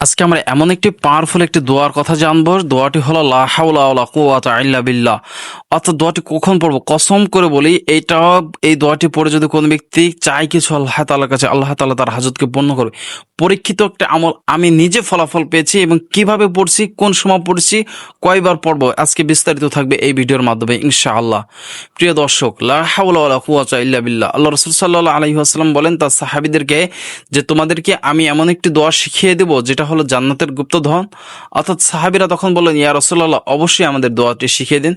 আজকে আমরা এমন একটি পাওয়ারফুল একটি দোয়ার কথা জানবো। দোয়াটি হলো লা হাওলা ওয়ালা কুওয়াতা ইল্লা বিল্লাহ। অর্থাৎ দোয়াটি কখন পড়বো, কসম করে বলি এই দোয়াটি পড়ে যদি কোনো ব্যক্তি চায় কিছু আল্লাহ তাআলার কাছে, আল্লাহ তাআলা তার হাজতকে পূর্ণ করবে। পরীক্ষিত একটা আমল, আমি নিজে ফলাফল পেয়েছি এবং কিভাবে পড়ছি, কোন সময় পড়ছি, কয়বার পড়বো, আজকে বিস্তারিত থাকবে এই ভিডিওর মাধ্যমে ইনশাআল্লাহ। প্রিয় দর্শক, লা হাওলা ওয়ালা কুওয়াতা ইল্লা বিল্লাহ। আল্লাহ রাসূল সাল্লাল্লাহু আলাইহি ওয়াসাল্লাম বলেন তার সাহাবীদেরকে যে তোমাদেরকে আমি এমন একটি দোয়া শিখিয়ে দেব যেটা হলো জান্নাতের গুপ্তধন। অর্থাৎ সাহাবীরা তখন বললেন, ইয়া রাসূলুল্লাহ, অবশ্যই আমাদের দোয়াটি শিখিয়ে দিন।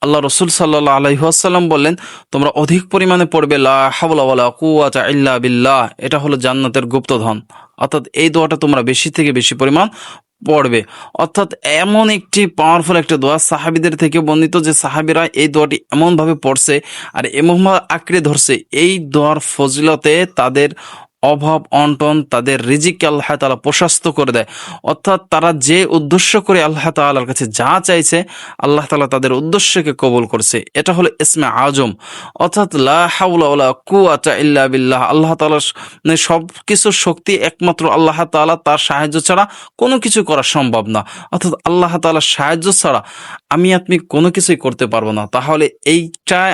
আল্লাহ রাসূল সাল্লাল্লাহু আলাইহি ওয়াসাল্লাম বললেন, তোমরা অধিক পরিমাণে পড়বে লা হাওলা ওয়ালা কুওয়াতা ইল্লা বিল্লাহ, এটা হলো জান্নাতের গুপ্তধন। অর্থাৎ এই দোয়াটা তোমরা বেশি থেকে বেশি পরিমাণ পড়বে। অর্থাৎ এমন একটি পাওয়ারফুল একটা দোয়া, সাহাবীদের থেকে বর্ণিত যে সাহাবীরা এই দোয়াটি এমনভাবে পড়ছে আর এমনভাবে আঁকড়ে ধরছে, এই দোয়ার ফজিলতে তাদের অভাব অনটন, তাদের রিজিককে আল্লাহ তাআলা প্রশস্ত করে দেয়। অর্থাৎ তারা যে উদ্দেশ্য করে আল্লাহ তাআলার কাছে যা চাইছে, আল্লাহ তাআলা তাদের উদ্দেশ্যকে কবুল করছে। এটা হলো ইসমে আজম। অর্থাৎ লা হাওলা ওয়ালা কুওয়াতা ইল্লা বিল্লাহ। আল্লাহ তাআলার সব কিছুর শক্তি একমাত্র আল্লাহ তাআলা, তার সাহায্য ছাড়া কোনো কিছু করা সম্ভব না। অর্থাৎ আল্লাহ তাআলার সাহায্য ছাড়া আমি আপনি কোনো কিছুই করতে পারবো না। তাহলে এইটাই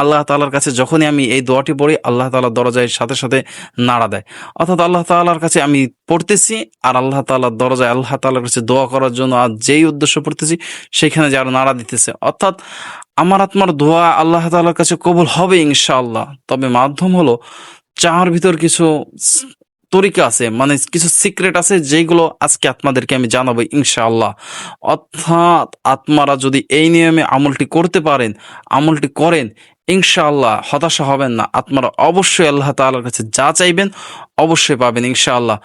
আল্লাহ তাআলার কাছে যখনই আমি এই দোয়াটি পড়ি, আল্লাহ তাআলার দরজায় সাথে সাথে নাড়া দেয়। অর্থাৎ আল্লাহ তাআলার কাছে আমি পড়তেছি আর আল্লাহ তাআলার দরজায় আল্লাহ তাআলার কাছে দোয়া করার জন্য আর যেই উদ্দেশ্য পড়তেছি সেখানে যারা নাড়া দিতেছে। অর্থাৎ আমার আত্মার দোয়া আল্লাহ তাআলার কাছে কবুল হবে ইনশাআল্লাহ। তবে মাধ্যম হলো, চাওয়ার ভিতর কিছু তরিকা আছে, মানে কিছু সিক্রেট আছে, যেগুলো আজকে আপনাদেরকে আমি জানাবো ইনশাআল্লাহ। অর্থাৎ আত্মারা যদি এই নিয়মে আমলটি করতে পারেন, আমলটি করেন, ইনশাআল্লাহ হতাশা হবেন না। আত্মারা অবশ্যই আল্লাহ তাআলার কাছে যা চাইবেন অবশ্যই পাবেন ইনশাআল্লাহ।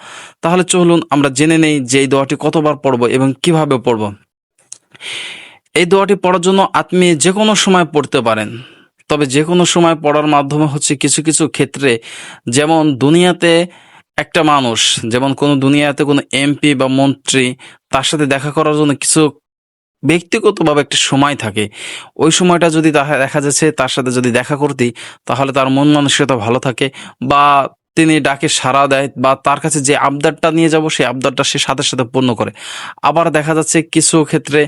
তাহলে চলুন আমরা জেনে নেই যে এই দোয়াটি কতবার পড়বো এবং কিভাবে পড়বো। এই দোয়াটি পড়ার জন্য আপনি যে কোনো সময় পড়তে পারেন। তবে যে কোনো সময় পড়ার মাধ্যমে হচ্ছে কিছু কিছু ক্ষেত্রে, যেমন দুনিয়াতে একটা মানুষ, যেমন কোনো দুনিয়াতে কোনো এমপি বা মন্ত্রী, তার সাথে দেখা করার জন্য কিছু ব্যক্তিগতভাবে একটা সময় থাকে। ওই সময়টা যদি দেখা যাচ্ছে তার সাথে যদি দেখা করতি, তাহলে তার মন মানসিকতা ভালো থাকে, বা তিনি ডাকে সাড়া দেয়, বা তার কাছে যে আবদারটা নিয়ে যাব সেই আবদারটা সে সাথে সাথে পূর্ণ করে। আবার দেখা যাচ্ছে কিছু ক্ষেত্রে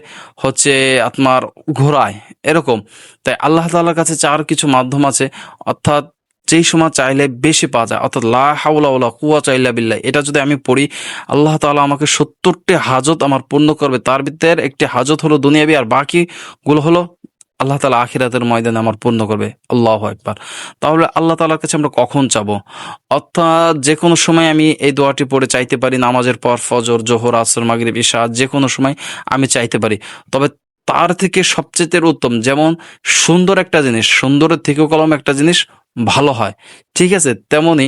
হচ্ছে আপনার ঘোরায় এরকম। তাই আল্লাহ তাআলার কাছে চাওয়ার কিছু মাধ্যম আছে। অর্থাৎ যেই সময় চাইলে বেশি পাওয়া যায়। অর্থাৎ লা হাওলা ওয়ালা কুওয়াতা ইল্লা বিল্লাহ, এটা যদি আমি পড়ি, আল্লাহ তাআলা আমাকে ৭০টি হাজত আমার পূর্ণ করবে। তার ভিতরে একটি হাজত হলো দুনিয়াবি, আর বাকিগুলো হলো আল্লাহ তাআলা আখিরাতের ময়দানে আমার পূর্ণ করবে। আল্লাহু আকবার। তাহলে আল্লাহ তাআলার কাছে আমরা কখন চাবো? অর্থাৎ যে কোনো সময় আমি এই দোয়াটি পড়ে চাইতে পারি। নামাজের পর ফজর, জোহর, আসর, মাগরিব, ইশা, যে কোনো সময় আমি চাইতে পারি। তবে তার থেকে সবচেয়ে উত্তম, যেমন সুন্দর একটা জিনিস, সুন্দরের থেকেও কলম একটা জিনিস ভালো হয়, ঠিক আছে, তেমনি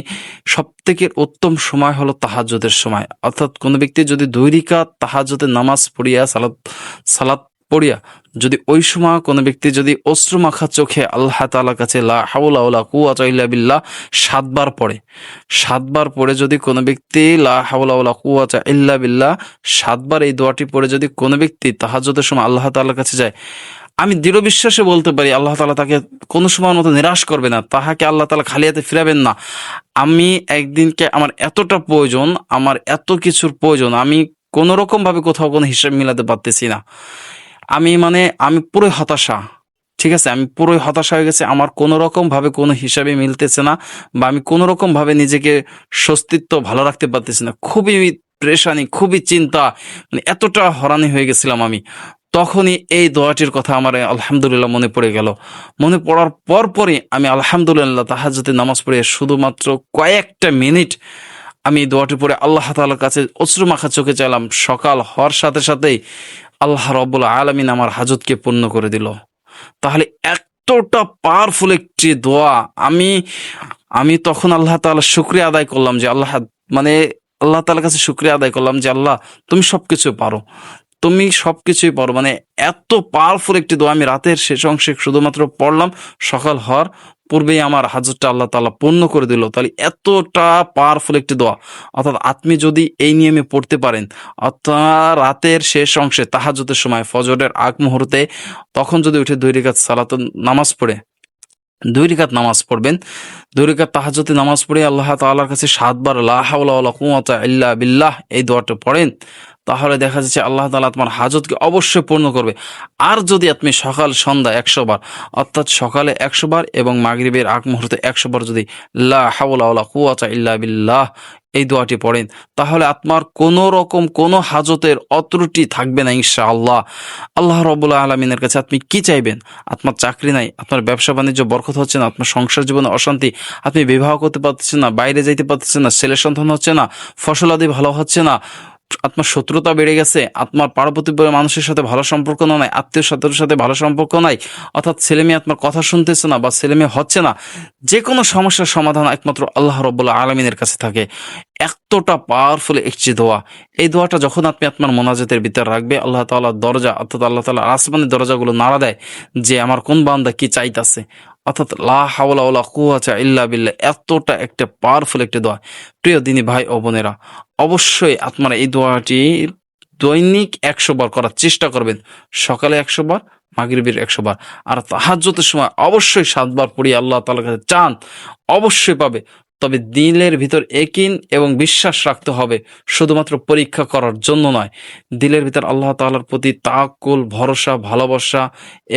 সবথেকে উত্তম সময় হলো তাহাজ্জুদের সময়। অর্থাৎ কোনো ব্যক্তি যদি ২ রাকাত তাহাজ্জুদের নামাজ পড়িয়া সালাত পড়িয়া যদি ওই সময় কোনো ব্যক্তি যদি অশ্রুমাখা চোখে আল্লাহ তাআলার কাছে লা হাওলা ওয়ালা কুওয়াতা ইল্লা বিল্লাহ ৭ বার পড়ে, ৭ বার পড়ে যদি কোনো ব্যক্তি লা হাওলা ওয়ালা কুওয়াতা ইল্লা বিল্লাহ ৭ বার এই দোয়াটি পড়ে যদি কোনো ব্যক্তি তাহাজ্জুদের সময় আল্লাহ তাআলার কাছে যায়, আমি দৃঢ় বিশ্বাসে বলতে পারি আল্লাহ তাআলা তাকে কোনো সময়ের মতো নিরাশ করবে না, তাহাকে আল্লাহ তাআলা খালি হাতে ফিরাবেন না। আমি একদিনকে আমার এতটা প্রয়োজন, আমার এত কিছুর প্রয়োজন, আমি কোনো রকম ভাবে কোথাও কোনো হিসাব মিলাতে পারতেছি না। আমি পুরোই হতাশা, ঠিক আছে, আমি পুরোই হতাশা হয়ে গেছি। আমার কোনো রকম ভাবে কোনো হিসাবে মিলতেছে না, বা আমি কোনো রকম ভাবে নিজেকে স্বস্তিত্ব ভালো রাখতে পারতেছি না। খুবই প্রেশানি, খুবই চিন্তা, মানে এতটা হরানি হয়ে গেছিলাম আমি। তখনই এই দোয়াটির কথা আমার আলহামদুলিল্লাহ মনে পড়ে গেল। মনে পড়ার পরপরই আমি আলহামদুলিল্লাহ তাহাজ্জুদের নামাজ পড়ে শুধুমাত্র কয়েকটা মিনিট আমি এই দোয়াটি পড়ে আল্লাহ তাআলার কাছে অশ্রুমাখা চোখে চাইলাম। সকাল হওয়ার সাথে সাথেই আল্লাহ রাব্বুল আলামিন আমার হাজতকে পূর্ণ করে দিল। তাহলে এতটা পাওয়ারফুল একটি দোয়া, আমি তখন আল্লাহ তাআলার শুকরিয়া আদায় করলাম যে মানে আল্লাহ তাআলার কাছে শুকরিয়া আদায় করলাম যে আল্লাহ, তুমি সবকিছু পারো, তুমি সবকিছুই পারো। মানে এত পাওয়ারফুল একটি দোয়া আমি রাতের শেষ অংশে শুধুমাত্র পড়লাম, সকাল হওয়ার পূর্বেই আমার হাজতটা আল্লাহ তাআলা পূর্ণ করে দিল। তাহলে এতটা পাওয়ারফুল একটি দোয়া। অর্থাৎ আপনি যদি এই নিয়মে পড়তে পারেন, অর্থাৎ রাতের শেষ অংশে তাহাজ্জুদের সময় ফজরের আগ মুহূর্তে, তখন যদি উঠে ২ রাকাত নামাজ পড়ে 2 রাকাত নামাজ পড়বেন। 2 রাকাত তাহাজ্জুদের নামাজ পড়ে আল্লাহ তাআলার কাছে 7 বার লা হাওলা ওয়ালা কুওয়াতা ইল্লা বিল্লাহ এই দোয়াটা পড়েন, তাহলে দেখা যাচ্ছে আল্লাহ তাআলা তোমার হাজতকে অবশ্যই পূর্ণ করবে। আর যদি আপনি সকাল সন্ধ্যা 100 বার, অর্থাৎ সকালে 100 বার এবং মাগরিবের আগ মুহূর্তে 100 বার যদি লা হাওলা ওয়ালা কুওয়াতা ইল্লা বিল্লাহ এই দোয়াটি পড়েন, তাহলে আপনার কোনো রকম কোনো হাজতের অত্রুটি থাকবে না ইনশাআল্লাহ। আল্লাহ রাব্বুল আলামিনের কাছে আপনি কি চাইবেন? আপনার চাকরি নাই, আপনার ব্যবসা বাণিজ্য বরকত হচ্ছে না, আপনার সংসার জীবনে অশান্তি, আপনি বিবাহ করতে পারতেছেন না, বাইরে যাইতে পারতেছেন না, ছেলে সন্তান হচ্ছে না, ফসলাদি ভালো হচ্ছে না, আপনার শত্রুতা বেড়ে গেছে, আপনার পার্বতীপুরের মানুষের সাথে ভালো সম্পর্ক নাই, আত্মীয় স্বজনের সাথে ভালো সম্পর্ক নাই, অর্থাৎ ছেলে মেয়ে আপনার কথা শুনতেছে না বা ছেলে মেয়ে হচ্ছে না, যে কোনো সমস্যার সমাধান একমাত্র আল্লাহ রাব্বুল আলামিনের কাছে থাকে। এতটা পাওয়ারফুল একটি দোয়া। এই দোয়াটা যখন আপনি আপনার মোনাজাতের ভিতরে রাখবে, আল্লাহ তাআলার দরজা অর্থাৎ আল্লাহ তাআলার আসমানের দরজাগুলো নাড়া দেয় যে আমার কোন বান্দা কি চাইতাছে। অর্থাৎ লা হাওলা ওয়ালা কুওয়াতা ইল্লা বিল্লাহ এতটা একটা পাওয়ারফুল একটি দোয়া। প্রিয় দিনী ভাই ও বোনেরা, অবশ্যই আপনারা এই দোয়াটি দৈনিক 100 বার করার চেষ্টা করবেন। সকালে 100 বার, মাগরিবের 100 বার, আর তাহাজ্জুদের সময় অবশ্যই 7 বার পড়িয়ে আল্লাহ তাআলার কাছে চান, অবশ্যই পাবে। তবে দিলের ভিতর ইয়াকিন এবং বিশ্বাস রাখতে হবে, শুধুমাত্র পরীক্ষা করার জন্য নয়। দিলের ভিতর আল্লাহ তাআলার প্রতি তাওয়াক্কুল, ভরসা, ভালোবাসা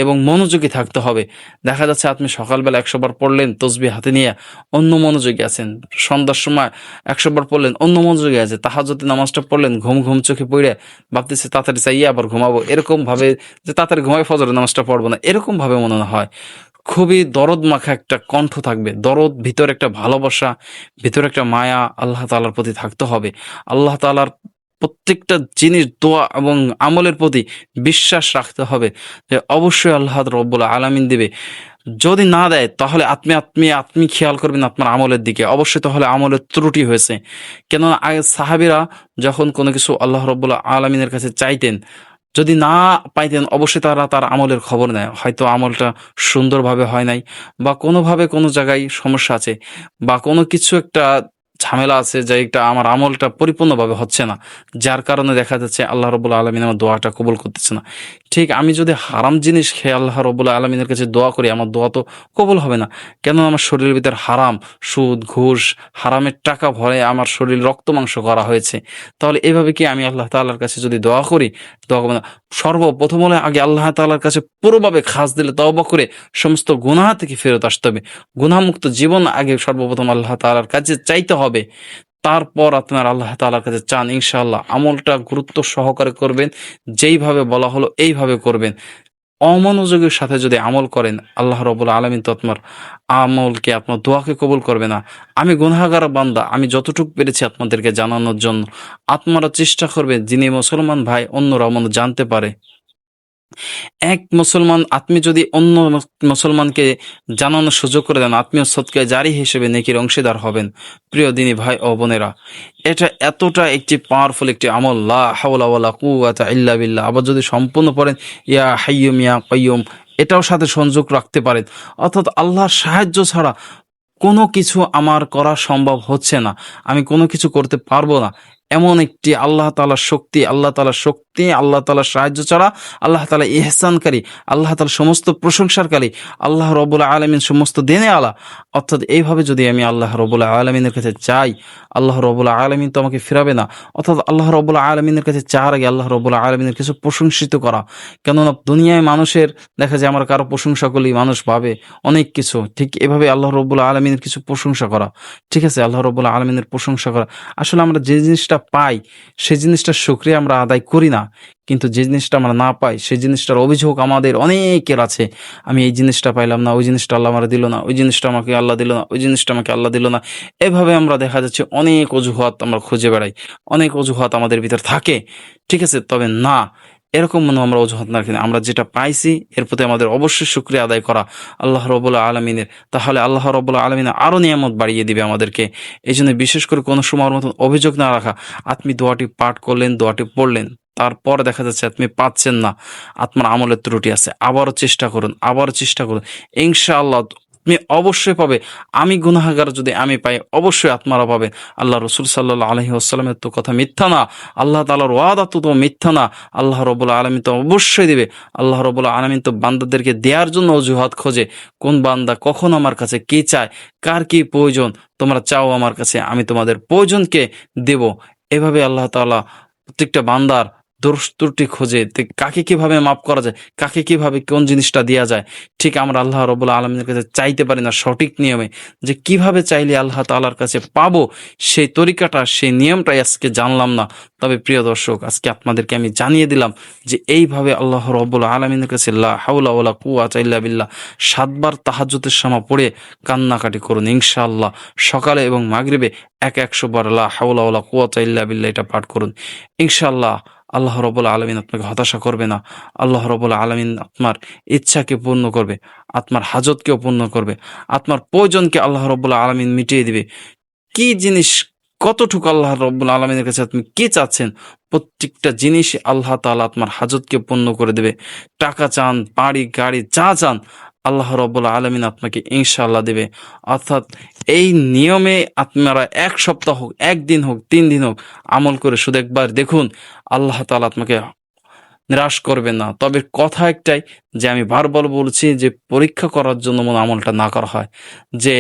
এবং মনোযোগী থাকতে হবে। দেখা যাচ্ছে আপনি সকালবেলা 100 বার পড়লেন তসবিহ হাতে নিয়ে, অন্য মনোযোগী আছেন। সন্ধ্যার সময় 100 বার পড়লেন, অন্য মনোযোগী আছে। তাহাজ্জুদের নামাজটা পড়লেন, ঘুম ঘুম চোখে পড়ে ভাবতেছে তাড়াতাড়ি চাইয়ে আবার ঘুমাবো, এরকম ভাবে যে তাড়াতাড়ি ঘুমাই ফজরের নামাজটা পড়বো না, এরকম ভাবে মনে হয়। খুবই দরদ মাখা একটা কণ্ঠ থাকবে, দরদ, ভিতরে একটা ভালোবাসা, ভিতরে একটা মায়া আল্লাহ তাআলার প্রতি থাকতে হবে। আল্লাহ তাআলার প্রত্যেকটা জিনিস, দোয়া এবং আমলের প্রতি বিশ্বাস রাখতে হবে যে অবশ্যই আল্লাহ রাব্বুল আলামিন দিবে। যদি না দেয় তাহলে আপনি খেয়াল করবেন আপনার আমলের দিকে, অবশ্যই তাহলে আমলের ত্রুটি হয়েছে। কেননা আগে সাহাবীরা যখন কোনো কিছু আল্লাহ রাব্বুল আলামিনের কাছে চাইতেন, যদি না পাইতেন অবশ্যই তারা তার আমলের খবর নেয়। হয়তো আমলটা সুন্দরভাবে হয় নাই, বা কোনোভাবে কোনো জায়গায় সমস্যা আছে, বা কোনো কিছু একটা ঝামেলা আছে যে এটা আমার আমলটা পরিপূর্ণভাবে হচ্ছে না, যার কারণে দেখা যাচ্ছে আল্লাহ রাব্বুল আলামিন আমার দোয়াটা কবুল করতেছে না। ঠিক আমি যদি হারাম জিনিস খেয়ে আল্লাহ রাব্বুল আলামিনের কাছে দোয়া করি, আমার দোয়া তো কবুল হবে না। কেন? আমার শরীরের ভিতর হারাম, সুদ, ঘুষ, হারামের টাকা ভরে আমার শরীর রক্ত মাংস করা হয়েছে। তাহলে এভাবে কি আমি আল্লাহ তাআলার কাছে যদি দোয়া করি, দোয়া করব না। সর্বপ্রথম হলে আগে আল্লাহ তাআলার কাছে পুরোভাবে খাস দিলে তওবা করে সমস্ত গুনাহ থেকে ফেরত আসতে হবে। গুনাহমুক্ত জীবন আগে সর্বপ্রথম আল্লাহ তাআলার কাছে চাইতে হবে। তারপর আপনার আল্লাহ তাআলার কাছে চান, ইনশাআল্লাহ আমলটা গুরুত্ব সহকারে করবেন। যেইভাবে বলা হলো এইভাবে করবেন। অমনোযোগের সাথে যদি আমল করেন, আল্লাহ রাব্বুল আলামিন তো আপনার আমলকে, আপনার দোয়াকে কবুল করবে না। আমি গুনাহগার বান্দা, আমি যতটুকু পেরেছি আপনাদেরকে জানানোর জন্য। আপনারা চেষ্টা করবেন যিনি মুসলমান ভাই অন্যরা যেন জানতে পারে। এক মুসলমান আপনি যদি অন্য মুসলমানকে জানানোর সুযোগ করে দেন, আত্মীয় সদকায়ে জারি হিসেবে নেকির অংশীদার হবেন। প্রিয় দিনী ভাই ও বোনেরা, এটা এতটা একটি পাওয়ারফুল একটি আমল, লা হাওলা ওয়ালা কুওয়াতা ইল্লা বিল্লাহ। আবার যদি সম্পূর্ণ পড়েন ইয়া হাইয়ুম ইয়া কাইয়ুম, এটাও সাথে সংযোগ রাখতে পারেন। অর্থাৎ আল্লাহর সাহায্য ছাড়া কোনো কিছু আমার করা সম্ভব হচ্ছে না, আমি কোনো কিছু করতে পারবো না, এমন একটি আল্লাহ তাআলার শক্তি, আল্লাহ তাআলার শক্তি, আল্লাহ তাআলার সাহায্য ছাড়া, আল্লাহ তাআলা ইহসানকারী, আল্লাহ তাআলা সমস্ত প্রশংসাকারী, আল্লাহ রাব্বুল আলামিন সমস্ত দেনে আলা। অর্থাৎ এইভাবে যদি আমি আল্লাহ রাব্বুল আলামিনের কাছে চাই, আল্লাহ রাব্বুল আলামিন তো আমাকে ফিরাবে না। অর্থাৎ আল্লাহ রাব্বুল আলামিনের কাছে চাওয়ার আগে আল্লাহ রাব্বুল আলামিনের কিছু প্রশংসিত করা। কেননা দুনিয়ায় মানুষের দেখা যায় আমরা কারো প্রশংসা করলেই মানুষ ভাবে অনেক কিছু, ঠিক এভাবে আল্লাহ রাব্বুল আলামিনের কিছু প্রশংসা করা। ঠিক আছে, আল্লাহ রাব্বুল আলামিনের প্রশংসা করা। আসলে আমরা যে জিনিসটা পাই সেই জিনিসটার শুকরিয়া আমরা আদায় করি না, কিন্তু যে জিনিসটা আমরা না পাই সেই জিনিসটার অভিযোগ আমাদের অনেকের আছে। আমি এই জিনিসটা পাইলাম না, ওই জিনিসটা আল্লাহ আমার দিল না, ওই জিনিসটা আমাকে আল্লাহ দিল না, ওই জিনিসটা আমাকে আল্লাহ দিল না। এভাবে আমরা দেখা যাচ্ছে অনেক অজুহাত আমরা খুঁজে বেড়াই, অনেক অজুহাত আমাদের ভিতর থাকে। ঠিক আছে, তবে না, এরকম মনে আমরা অজুহাত না রাখি না। আমরা যেটা পাইছি এর প্রতি আমাদের অবশ্যই শুকরিয়া আদায় করা আল্লাহ রাব্বুল আলামিনের। তাহলে আল্লাহ রাব্বুল আলামিন আরো নিয়ামত বাড়িয়ে দিবে আমাদেরকে। এই জন্য বিশেষ করে কোনো সময়ের মতন অভিযোগ না রাখা। আপনি দোয়াটি পাঠ করলেন, দোয়াটি পড়লেন, তারপর দেখা যাচ্ছে আপনি পাচ্ছেন না, আপনার আমলের ত্রুটি আছে, আবারও চেষ্টা করুন, আবারও চেষ্টা করুন। ইনশাআল্লাহ তুমি অবশ্যই পাবে। আমি গুনাহগার যদি আমি পাই, অবশ্যই আপনারা পাবেন। আল্লাহ রসুল সাল্লাল্লাহু আলাইহি ওয়াসাল্লামের তো কথা মিথ্যা না, আল্লাহ তাআলার ওয়াদা তো মিথ্যা না। আল্লাহ রাব্বুল আলামিন তো অবশ্যই দিবে। আল্লাহ রাব্বুল আলামিন তো বান্দাদেরকে দেওয়ার জন্য অজুহাত খোঁজে। কোন বান্দা কখন আমার কাছে কি চায়, কার কি প্রয়োজন, তোমরা চাও আমার কাছে, আমি তোমাদের প্রয়োজনকে দেব। এভাবে আল্লাহ তাআলা প্রত্যেকটা বান্দার দোষ ত্রুটি খোঁজে, কাকে কিভাবে মাফ করা যায়, কাকে কিভাবে কোন জিনিসটা দেওয়া যায়। ঠিক আমরা আল্লাহ রাব্বুল আলামিনের কাছে চাইতে পারি না সঠিক নিয়মে, যে কিভাবে চাইলে আল্লাহ তাআলার কাছে পাবো, সেই তরিকাটা, সেই নিয়মটাই আজকে জানলাম না। তবে প্রিয় দর্শক, আজকে আপনাদেরকে আমি জানিয়ে দিলাম যে এইভাবে আল্লাহ রাব্বুল আলামিনের কাছে লা হাওলা ওয়ালা কুওয়াতা ইল্লা বিল্লাহ 7 বার তাহাজ্জুদের সময় পড়ে কান্নাকাটি করুন ইনশাআল্লাহ। সকালে এবং মাগরিবে 100 বার লা হাওলা ওয়ালা কুওয়াতা ইল্লা বিল্লাহ এটা পাঠ করুন ইনশাআল্লাহ। আল্লাহ রাব্বুল আলামিন আপনাকে হতাশা করবে না। আল্লাহ রাব্বুল আলামিন আপনার ইচ্ছাকে পূর্ণ করবে, আপনার হাজতকেও পূর্ণ করবে, আপনার প্রয়োজনকে আল্লাহ রাব্বুল আলামিন মিটিয়ে দিবে। কি জিনিস, কতটুকু আল্লাহ রাব্বুল আলামিনের কাছে আপনি কি চাচ্ছেন, প্রত্যেকটা জিনিস আল্লাহ তাআলা আপনার হাজতকে পূর্ণ করে দেবে। টাকা চান, বাড়ি গাড়ি যা চান, আল্লাহ রাব্বুল আলামিন আপনাকে ইনশাআল্লাহ দেবে। অর্থাৎ এই নিয়মে আপনারা 1 সপ্তাহ হোক, 1 দিন হোক, 3 দিন হোক আমল করে শুধু একবার দেখুন, আল্লাহ তাআলা আপনাকে নিরাশ করবেন না। তবে কথা একটাই, যে আমি বারবার বলছি, যে পরীক্ষা করার জন্য মনে আমলটা না করা হয়, যে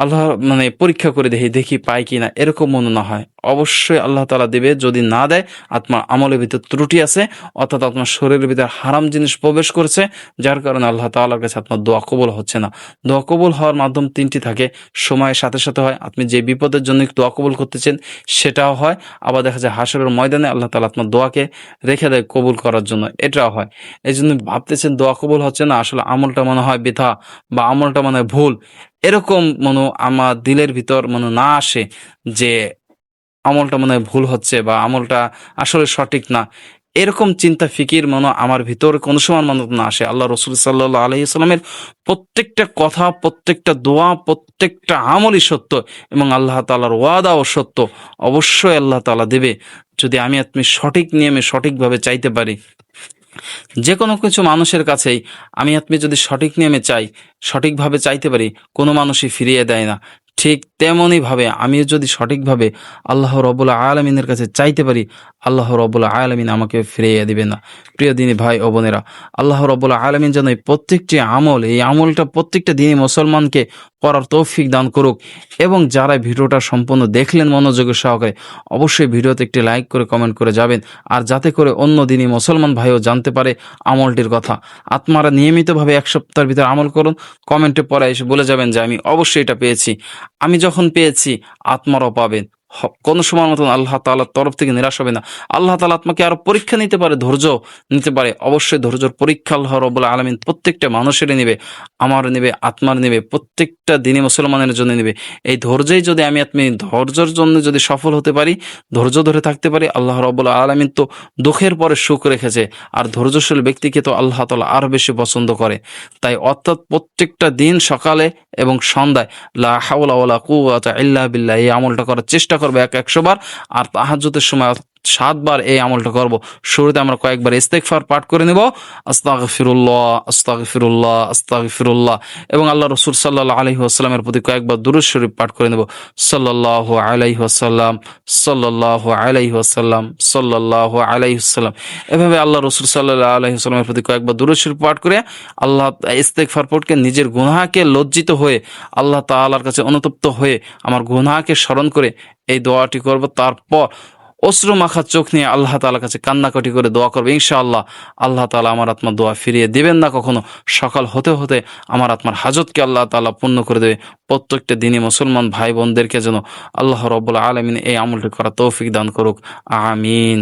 আল্লাহ মানে পরীক্ষা করে দেখি পাই কিনা, এরকম মনে না হয়। অবশ্যই আল্লাহ তাআলা দেবে। যদি না দেয়, আপনার আমলের ভিতর ত্রুটি আছে, অর্থাৎ আপনার শরীরের ভিতর হারাম জিনিস প্রবেশ করেছে, যার কারণে আল্লাহ তাআলার কাছে আপনার দোয়া কবুল হচ্ছে না। দোয়া কবুল হওয়ার মাধ্যম 3টি থাকে। সময়ের সাথে সাথে হয়, আপনি যে বিপদের জন্য দোয়া কবুল করতেছেন সেটাও হয়। আবার দেখা যায় হাসরের ময়দানে আল্লাহ তাআলা আপনার দোয়াকে রেখে দেয় কবুল করার জন্য, এটাও হয়। এই জন্য ভাবতেছেন দোয়া কবুল হচ্ছে না, আসলে আমলটা মনে হয় বৃথা, বা আমলটা মনে হয় ভুল, এরকম মনে আমার দিলের ভিতর মনে না আসে যে আমলটা মনে হয় ভুল হচ্ছে, বা আমলটা আসলে সঠিক না, এরকম চিন্তা ফিকির মনে আমার ভিতর কোনো সময় মনে না আসে। আল্লাহ রসুল সাল্লাল্লাহু আলাইহি সাল্লামের প্রত্যেকটা কথা, প্রত্যেকটা দোয়া, প্রত্যেকটা আমলই সত্য, এবং আল্লাহ তাআলার ওয়াদাও সত্য। অবশ্যই আল্লাহ তাআলা দেবে, যদি আমি আপনি সঠিক নিয়মে সঠিকভাবে চাইতে পারি। যে কোনো কিছু মানুষের কাছেই আমি আপনি যদি সঠিক নিয়মে চাই, সঠিকভাবে চাইতে পারি, কোনো মানুষই ফিরিয়ে দেয় না। ঠিক তেমনইভাবে আমিও যদি সঠিকভাবে আল্লাহ রাব্বুল আলামিনের কাছে চাইতে পারি, আল্লাহ রাব্বুল আলামিন আমাকে ফিরিয়ে দিবেন না। প্রিয় দিনী ভাই ও বোনেরা, আল্লাহ রাব্বুল আলামিন যেন এই প্রত্যেকটি আমল, এই আমলটা প্রত্যেকটা দিনই মুসলমানকে করার তৌফিক দান করুক। এবং যারা ভিডিওটা সম্পূর্ণ দেখলেন মনোযোগের সহকারে, অবশ্যই ভিডিওতে একটি লাইক করে কমেন্ট করে যাবেন, আর যাতে করে অন্য দিনই মুসলমান ভাইও জানতে পারে আমলটির কথা। আপনারা নিয়মিতভাবে 1 সপ্তাহের ভিতরে আমল করুন, কমেন্টে পরে এসে বলে যাবেন যে আমি অবশ্যই এটা পেয়েছি। আমি যখন পেয়েছি, আপনারাও পাবেন। কোনো সময় মতন আল্লাহ তাআলার তরফ থেকে নিরাশ হবে না। আল্লাহ তাআলা আপনাকে আরো পরীক্ষা নিতে পারে, ধৈর্য নিতে পারে। অবশ্যই ধৈর্যর পরীক্ষা আল্লাহ রাব্বুল আলামিন প্রত্যেকটা মানুষেরই নেবে, আমার নেবে, আত্মার নেবে, প্রত্যেকটা দিনই মুসলমানের জন্য নেবে। এই ধৈর্যই যদি আমি আপনি ধৈর্যের জন্য যদি সফল হতে পারি, ধৈর্য ধরে থাকতে পারি, আল্লাহ রাব্বুল আলামিন তো দুঃখের পরে সুখ রেখেছে, আর ধৈর্যশীল ব্যক্তিকে তো আল্লাহ তাআলা আরো বেশি পছন্দ করে। তাই অর্থাৎ প্রত্যেকটা দিন সকালে এবং সন্ধ্যায় লা হাওলা ওয়ালা কুওয়াতা ইল্লা বিল্লাহ এই আমলটা করার চেষ্টা করবো 100 বার। আর তাহাজ্জুদের সময় 7 বার এই আমলটা করব। শুরুতে আমরা কয়েকবার ইস্তেগফার পাঠ করে নেব, আস্তাগফিরুল্লাহ আস্তাগফিরুল্লাহ আস্তাগফিরুল্লাহ, এবং আল্লাহ রাসূল সাল্লাল্লাহু আলাইহি ওয়াসাল্লামের প্রতি কয়েকবার দুরূদ শরীফ পাঠ করে নেব, সাল্লাল্লাহু আলাইহি ওয়াসাল্লাম সাল্লাল্লাহু আলাইহি ওয়াসাল্লাম সাল্লাল্লাহু আলাইহি ওয়াসাল্লাম। এভাবে আল্লাহ রাসূল সাল্লাল্লাহু আলাইহি ওয়াসাল্লামের প্রতি কয়েকবার দুরূদ শরীফ পাঠ করে আল্লাহ ইস্তেগফার পড়কে নিজের গুনাহকে লজ্জিত হয়ে, আল্লাহ তাআলার কাছে অনুতপ্ত হয়ে, আমার গুনাহকে স্মরণ করে এই দোয়াটি করব। তারপর অশ্রু মাখা চোখ নিয়ে আল্লাহ তাআলার কাছে কান্নাকাটি করে দোয়া করবে। ইনশাআল্লাহ আল্লাহ তাআলা আমার আত্মার দোয়া ফিরিয়ে দিবেন না কখনো। সকাল হতে হতে আমার আত্মার হাজতকে আল্লাহ তাআলা পূর্ণ করে দেবে। প্রত্যেকটা দিনই মুসলমান ভাই বোনদেরকে যেন আল্লাহ রাব্বুল আলামিন এই আমলটি করা তৌফিক দান করুক। আমিন।